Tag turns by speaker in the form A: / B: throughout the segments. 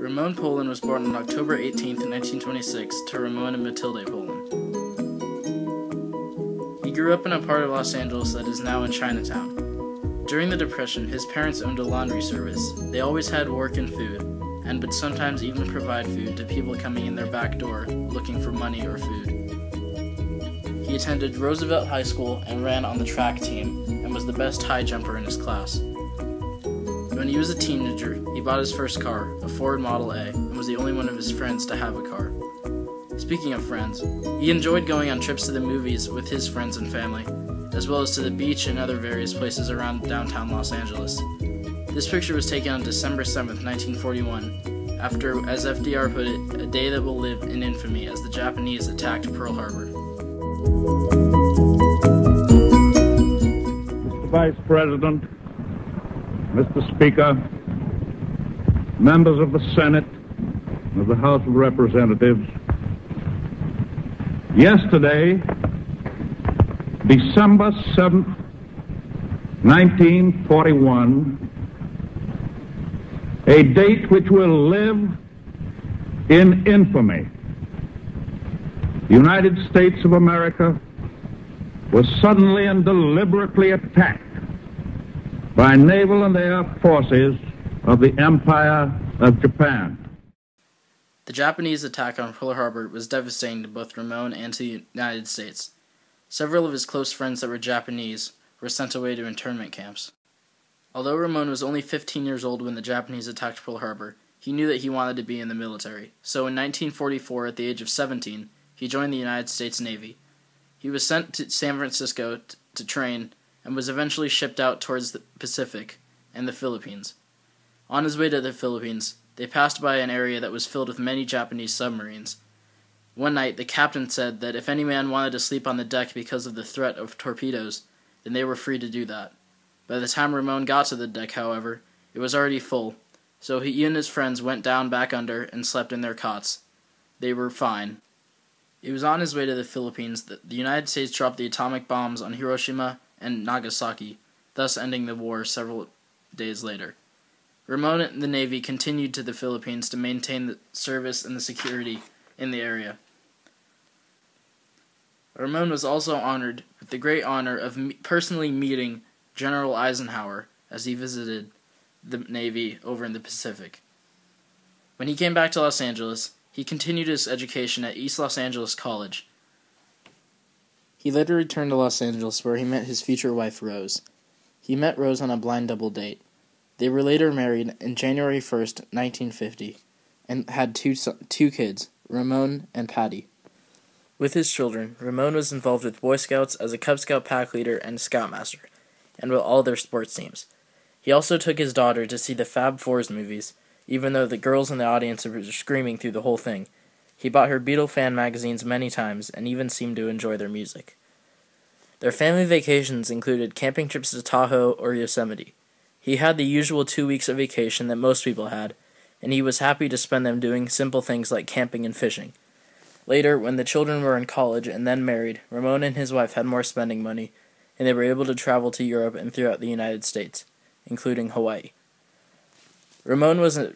A: Ramon Polin was born on October 18, 1926, to Ramon and Matilde Polin. He grew up in a part of Los Angeles that is now in Chinatown. During the Depression, his parents owned a laundry service. They always had work and food, and would sometimes even provide food to people coming in their back door looking for money or food. He attended Roosevelt High School and ran on the track team, and was the best high jumper in his class. When he was a teenager, he bought his first car, a Ford Model A, and was the only one of his friends to have a car. Speaking of friends, he enjoyed going on trips to the movies with his friends and family, as well as to the beach and other various places around downtown Los Angeles. This picture was taken on December 7, 1941, after, as FDR put it, a day that will live in infamy as the Japanese attacked Pearl Harbor.
B: Mr. Vice President, Mr. Speaker, members of the Senate and of the House of Representatives, yesterday, December 7th, 1941, a date which will live in infamy, the United States of America was suddenly and deliberately attacked by naval and air forces of the Empire of Japan.
A: The Japanese attack on Pearl Harbor was devastating to both Ramon and to the United States. Several of his close friends that were Japanese were sent away to internment camps. Although Ramon was only 15 years old when the Japanese attacked Pearl Harbor, he knew that he wanted to be in the military. So in 1944, at the age of 17, he joined the United States Navy. He was sent to San Francisco to train and was eventually shipped out towards the Pacific and the Philippines. On his way to the Philippines, they passed by an area that was filled with many Japanese submarines. One night, the captain said that if any man wanted to sleep on the deck because of the threat of torpedoes, then they were free to do that. By the time Ramon got to the deck, however, it was already full, so he and his friends went down back under and slept in their cots. They were fine. It was on his way to the Philippines that the United States dropped the atomic bombs on Hiroshima and Nagasaki, thus ending the war several days later. Ramon and the Navy continued to the Philippines to maintain the service and the security in the area. Ramon was also honored with the great honor of personally meeting General Eisenhower as he visited the Navy over in the Pacific. When he came back to Los Angeles, he continued his education at East Los Angeles College. He later returned to Los Angeles where he met his future wife, Rose. He met Rose on a blind double date. They were later married on January 1st, 1950, and had two kids, Ramon and Patty. With his children, Ramon was involved with Boy Scouts as a Cub Scout pack leader and Scoutmaster, and with all their sports teams. He also took his daughter to see the Fab Fours movies, even though the girls in the audience were screaming through the whole thing. He bought her Beatle fan magazines many times and even seemed to enjoy their music. Their family vacations included camping trips to Tahoe or Yosemite. He had the usual 2 weeks of vacation that most people had, and he was happy to spend them doing simple things like camping and fishing. Later, when the children were in college and then married, Ramon and his wife had more spending money, and they were able to travel to Europe and throughout the United States, including Hawaii. Ramon was a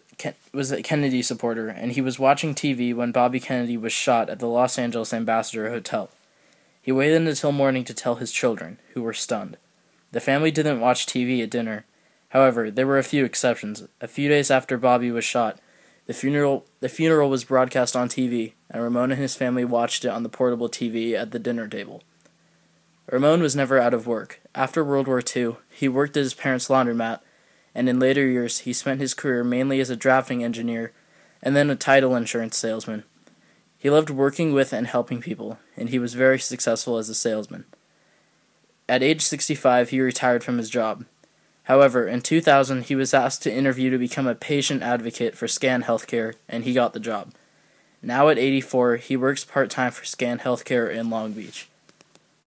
A: Kennedy supporter, and he was watching TV when Bobby Kennedy was shot at the Los Angeles Ambassador Hotel. He waited until morning to tell his children, who were stunned. The family didn't watch TV at dinner. However, there were a few exceptions. A few days after Bobby was shot, the funeral was broadcast on TV, and Ramon and his family watched it on the portable TV at the dinner table. Ramon was never out of work. After World War II, he worked at his parents' laundromat, and in later years he spent his career mainly as a drafting engineer and then a title insurance salesman. He loved working with and helping people, and he was very successful as a salesman. At age 65, he retired from his job. However, in 2000, he was asked to interview to become a patient advocate for Scan Healthcare, and he got the job. Now at 84, he works part-time for Scan Healthcare in Long Beach.